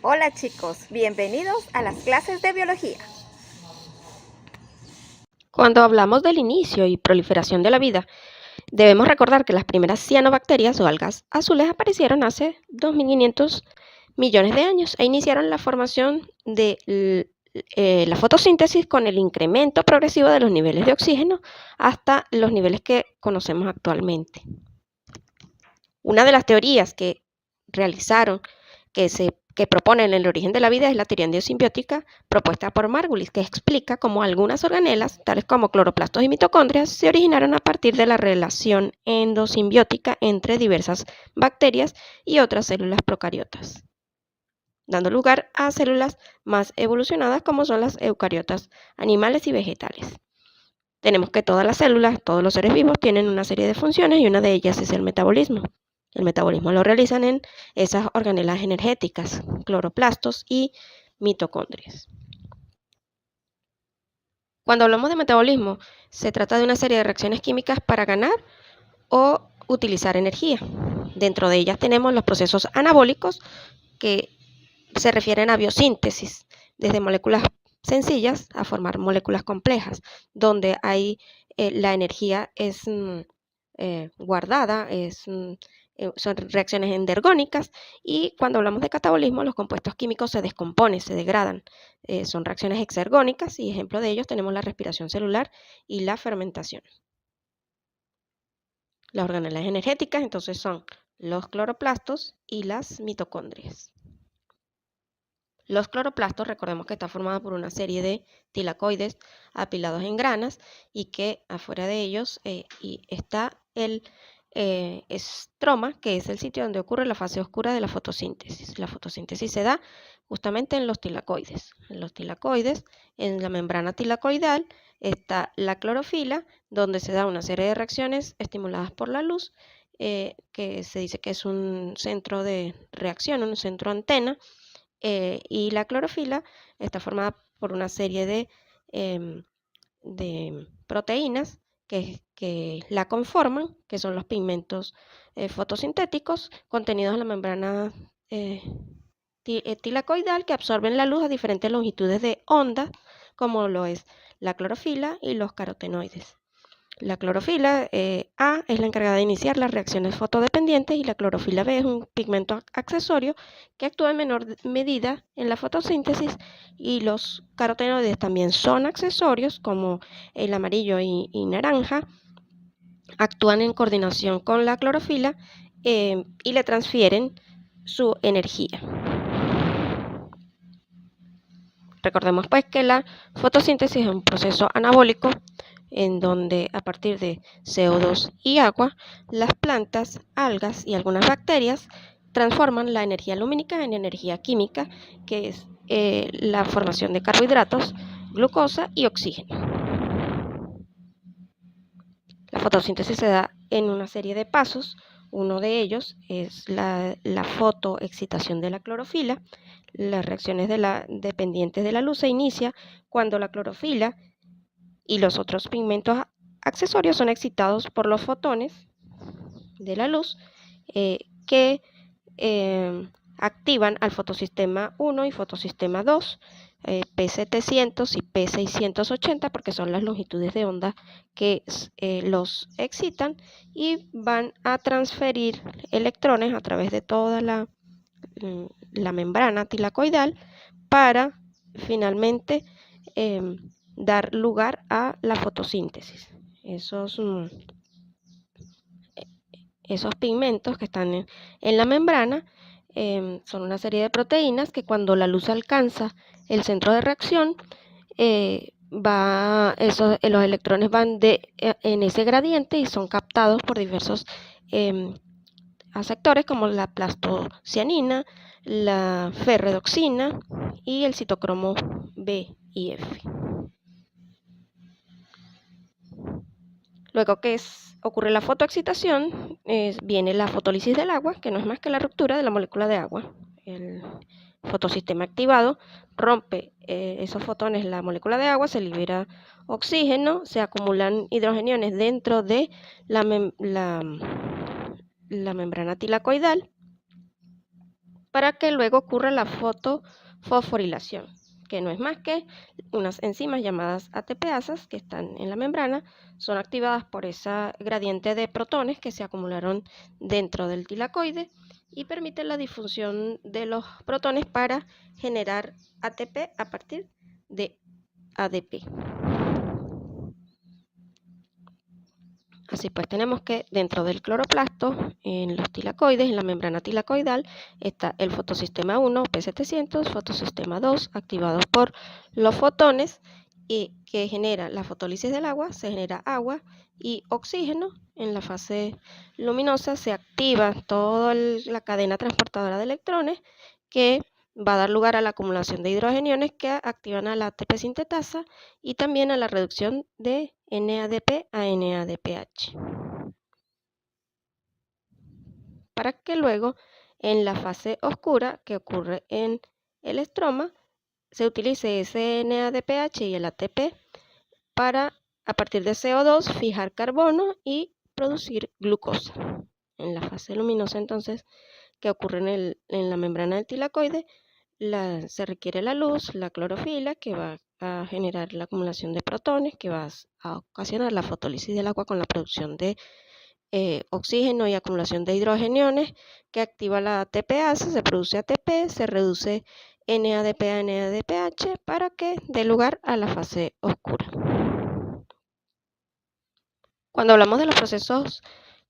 Hola chicos, bienvenidos a las clases de biología. Cuando hablamos del inicio y proliferación de la vida, debemos recordar que las primeras cianobacterias o algas azules aparecieron hace 2.500 millones de años e iniciaron la formación de la fotosíntesis con el incremento progresivo de los niveles de oxígeno hasta los niveles que conocemos actualmente. Una de las teorías que realizaron, que proponen el origen de la vida es la teoría endosimbiótica propuesta por Margulis, que explica cómo algunas organelas, tales como cloroplastos y mitocondrias, se originaron a partir de la relación endosimbiótica entre diversas bacterias y otras células procariotas, dando lugar a células más evolucionadas como son las eucariotas animales y vegetales. Tenemos que todas las células, todos los seres vivos tienen una serie de funciones y una de ellas es el metabolismo. El metabolismo lo realizan en esas organelas energéticas, cloroplastos y mitocondrias. Cuando hablamos de metabolismo, se trata de una serie de reacciones químicas para ganar o utilizar energía. Dentro de ellas tenemos los procesos anabólicos, que se refieren a biosíntesis, desde moléculas sencillas a formar moléculas complejas, donde la energía es guardada, son reacciones endergónicas, y cuando hablamos de catabolismo, los compuestos químicos se descomponen, se degradan. Son reacciones exergónicas y ejemplo de ellos tenemos la respiración celular y la fermentación. Las organelas energéticas entonces son los cloroplastos y las mitocondrias. Los cloroplastos, recordemos que está formada por una serie de tilacoides apilados en granas y que afuera de ellos está el estroma, que es el sitio donde ocurre la fase oscura de la fotosíntesis. La fotosíntesis se da justamente en los tilacoides. En los tilacoides, en la membrana tilacoidal, está la clorofila, donde se da una serie de reacciones estimuladas por la luz, que se dice que es un centro de reacción, un centro antena. Y la clorofila está formada por una serie de proteínas que la conforman, que son los pigmentos fotosintéticos contenidos en la membrana tilacoidal, que absorben la luz a diferentes longitudes de onda, como lo es la clorofila y los carotenoides. La clorofila A es la encargada de iniciar las reacciones fotodependientes y la clorofila B es un pigmento accesorio que actúa en menor medida en la fotosíntesis, y los carotenoides también son accesorios, como el amarillo y naranja, actúan en coordinación con la clorofila y le transfieren su energía. Recordemos pues que la fotosíntesis es un proceso anabólico en donde a partir de CO2 y agua, las plantas, algas y algunas bacterias transforman la energía lumínica en energía química, que es la formación de carbohidratos, glucosa y oxígeno. La fotosíntesis se da en una serie de pasos. Uno de ellos es la fotoexcitación de la clorofila. Las reacciones dependientes de la luz se inicia cuando la clorofila y los otros pigmentos accesorios son excitados por los fotones de la luz que activan al fotosistema 1 y fotosistema 2, P700 y P680, porque son las longitudes de onda que los excitan y van a transferir electrones a través de toda la membrana tilacoidal para finalmente dar lugar a la fotosíntesis. Esos pigmentos que están en la membrana son una serie de proteínas que cuando la luz alcanza el centro de reacción, los electrones van en ese gradiente y son captados por diversos aceptores como la plastocianina, la ferredoxina y el citocromo B y F. Luego que ocurre la fotoexcitación, viene la fotólisis del agua, que no es más que la ruptura de la molécula de agua. El fotosistema activado rompe esos fotones, la molécula de agua, se libera oxígeno, se acumulan hidrogeniones dentro de la membrana tilacoidal, para que luego ocurra la fosforilación, que no es más que unas enzimas llamadas ATPasas que están en la membrana, son activadas por esa gradiente de protones que se acumularon dentro del tilacoide y permiten la difusión de los protones para generar ATP a partir de ADP. Así pues, tenemos que dentro del cloroplasto, en los tilacoides, en la membrana tilacoidal, está el fotosistema 1, P700, fotosistema 2, activados por los fotones y que genera la fotólisis del agua, se genera agua y oxígeno. En la fase luminosa se activa toda la cadena transportadora de electrones que va a dar lugar a la acumulación de hidrogeniones que activan a la ATP sintetasa y también a la reducción de NADP a NADPH. Para que luego en la fase oscura que ocurre en el estroma se utilice ese NADPH y el ATP para a partir de CO2 fijar carbono y producir glucosa. En la fase luminosa entonces que ocurre en la membrana del tilacoide se requiere la luz, la clorofila, que va a generar la acumulación de protones, que va a ocasionar la fotólisis del agua con la producción de oxígeno y acumulación de hidrogeniones, que activa la ATPasa, se produce ATP, se reduce NADP a NADPH para que dé lugar a la fase oscura. Cuando hablamos de los procesos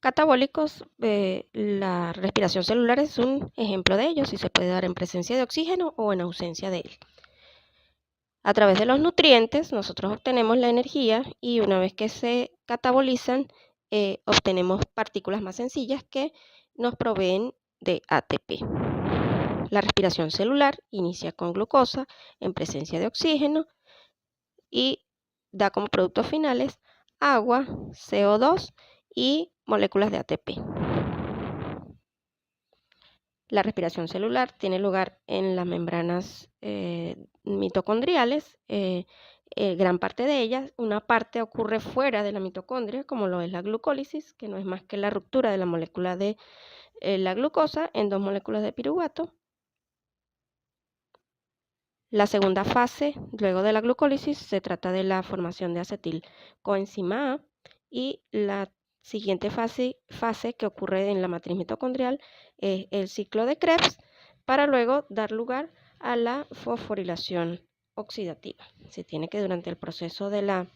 catabólicos, la respiración celular es un ejemplo de ellos y se puede dar en presencia de oxígeno o en ausencia de él. A través de los nutrientes nosotros obtenemos la energía y una vez que se catabolizan obtenemos partículas más sencillas que nos proveen de ATP. La respiración celular inicia con glucosa en presencia de oxígeno y da como productos finales agua, CO2 y moléculas de ATP. La respiración celular tiene lugar en las membranas mitocondriales, gran parte de ellas. Una parte ocurre fuera de la mitocondria, como lo es la glucólisis, que no es más que la ruptura de la molécula de la glucosa en dos moléculas de piruvato. La segunda fase, luego de la glucólisis, se trata de la formación de acetilcoenzima A y la siguiente fase que ocurre en la matriz mitocondrial es el ciclo de Krebs para luego dar lugar a la fosforilación oxidativa. Se tiene que durante el proceso de la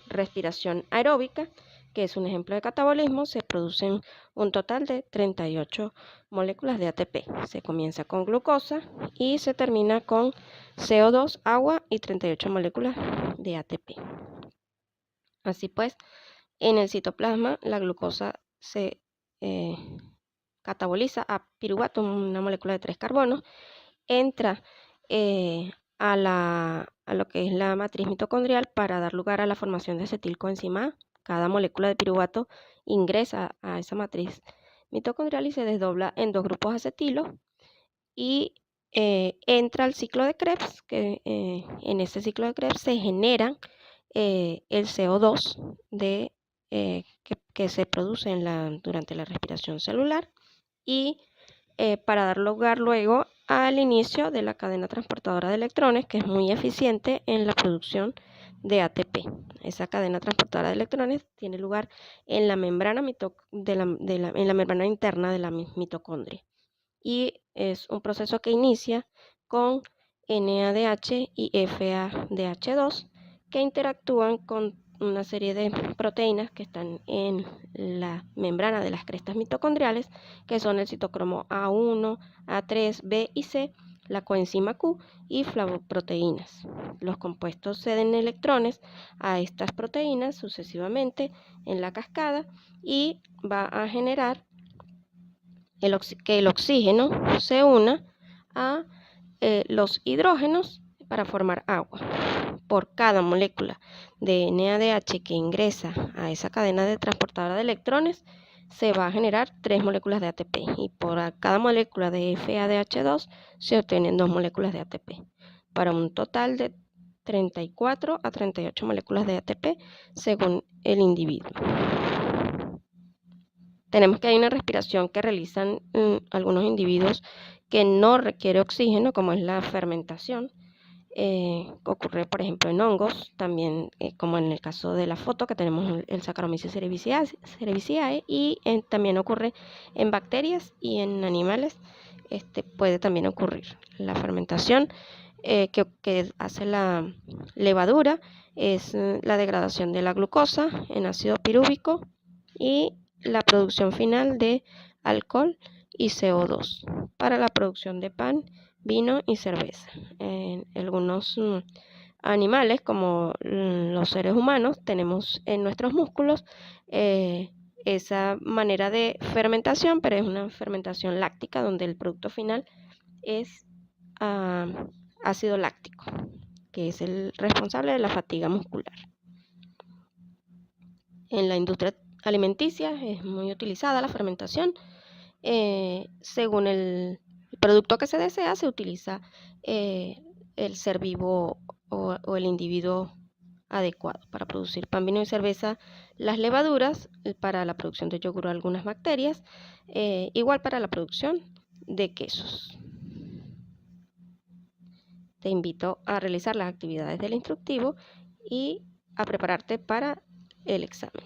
respiración aeróbica, que es un ejemplo de catabolismo, se producen un total de 38 moléculas de ATP. Se comienza con glucosa y se termina con CO2, agua y 38 moléculas de ATP. Así pues, en el citoplasma la glucosa se cataboliza a piruvato, una molécula de 3 carbonos, entra a lo que es la matriz mitocondrial para dar lugar a la formación de acetilcoenzima A. Cada molécula de piruvato ingresa a esa matriz mitocondrial y se desdobla en dos grupos acetilos y entra al ciclo de Krebs, que en ese ciclo de Krebs se genera el CO2 que se produce durante la respiración celular y para dar lugar luego al inicio de la cadena transportadora de electrones, que es muy eficiente en la producción de ATP. Esa cadena transportadora de electrones tiene lugar en la membrana, en la membrana interna de la mitocondria. Y es un proceso que inicia con NADH y FADH2 que interactúan con una serie de proteínas que están en la membrana de las crestas mitocondriales, que son el citocromo A1, A3, B y C, la coenzima Q y flavoproteínas. Los compuestos ceden electrones a estas proteínas sucesivamente en la cascada y va a generar que el oxígeno se una a los hidrógenos para formar agua. Por cada molécula de NADH que ingresa a esa cadena de transportadora de electrones, se va a generar 3 moléculas de ATP y por cada molécula de FADH2 se obtienen 2 moléculas de ATP, para un total de 34 a 38 moléculas de ATP según el individuo. Tenemos que hay una respiración que realizan algunos individuos que no requiere oxígeno, como es la fermentación. Ocurre, por ejemplo, en hongos, también como en el caso de la foto, que tenemos el Saccharomyces cerevisiae, y también ocurre en bacterias y en animales. Puede también ocurrir la fermentación que hace la levadura, es la degradación de la glucosa en ácido pirúvico y la producción final de alcohol y CO2 para la producción de pan, vino y cerveza. En algunos animales, como los seres humanos, tenemos en nuestros músculos esa manera de fermentación, pero es una fermentación láctica donde el producto final es ácido láctico, que es el responsable de la fatiga muscular. En la industria alimenticia es muy utilizada la fermentación. Según el producto que se desea, se utiliza el ser vivo o el individuo adecuado para producir pan, vino y cerveza. Las levaduras para la producción de yogur o algunas bacterias, igual para la producción de quesos. Te invito a realizar las actividades del instructivo y a prepararte para el examen.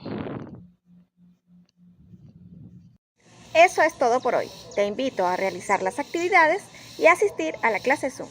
Eso es todo por hoy. Te invito a realizar las actividades y asistir a la clase Zoom.